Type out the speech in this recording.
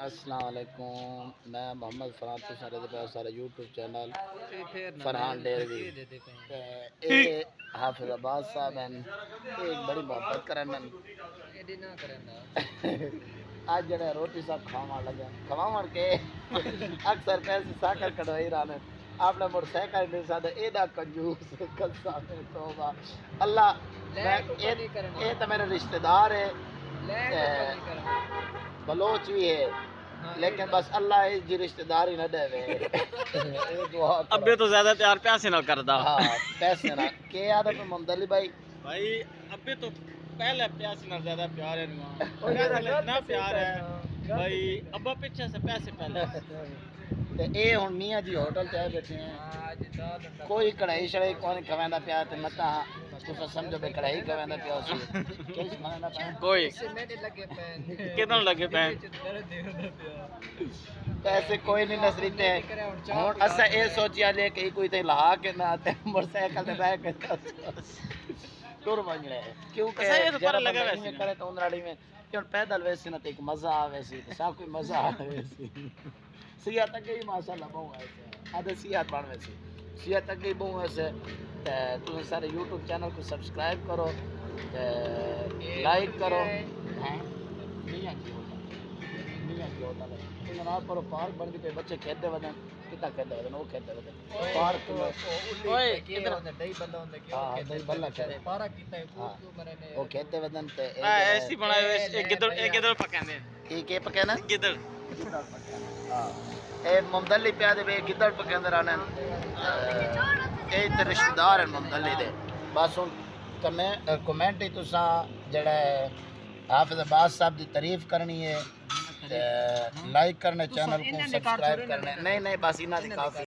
अस्सलाम वालेकुम, मैं मोहम्मद फरहान तुसां दे पे सारा यूट्यूब चैनल फरहान डेयरी ए हाफिज अब्बास साहब हैं। एक बड़ी मोहब्बत करन आज जड़े रोटी सब खवावन के अक्सर पैसे साकर कढ़वाई रहने आपने मोटरसाइकिल नहीं सादा एदा कंजूस कसम है तौबा अल्लाह ये तो मेरे रिश्तेदार है बलोच भी है लेकिन बस अल्लाह जी रिश्तेदारी न देवे अबे तो ज्यादा प्यार पैसे ना करदा। हाँ पैसे ना के याद है मोहम्मद भाई भाई अबे तो पहले पैसे ना ज्यादा प्यार है ना इतना प्यार है भाई अब्बा पीछे से पैसे पहले ते ए हुन मियां जी होटल ते बैठे हैं कोई कढ़ाई शड़ाई कौन खवेंदा पिया ते मता तुसा समझो बे कढ़ाई खवेंदा पिया सी किस खवेंदा पिया कोई कितन लगे पैन पैसे कोई नहीं नसरीते हुन असा ए सोचिया ले कि कोई ते लहा के ना ते मोटरसाइकिल ते बैठ के टुर वणले क्योंकि ये तो पर लगा वैसे करे तो उनराड़ी में क्यों पैदल वैसे ना ते एक मजा आवे सी सब कोई मजा आवे सी सिया तक ही माशाल्लाह बहुत ऐसे आधे सिया बन वैसे सिया तक ही बहुत ऐसे तुम सारे यूट्यूब चैनल को सब्सक्राइब करो लाइक करो हैं मियां जी होता है इन ना पर पार्क बन के बच्चे खेलते वदन कितना खेलते वदन वो खेलते वदन पार्क ओए इधर दही बल्ला होंगे क्यों दही बल्ला खेलते पार्क कितना है वो खेलते वदन ते ऐसी बनाए एक गिदड़ पकाने ये के पकाना गिदड़ हां ए मोहम्मद पिया दे गिदड़ पकांदे रहने ए ते रिश्तेदार हैं मोहम्मद दे बस हुन कमेंट ही तुसा जड़ा हाफिज अब्बास साहब की तारीफ करनी है लाइक करने चैनल को सब्सक्राइब करने नहीं बस इन्हां दी काफी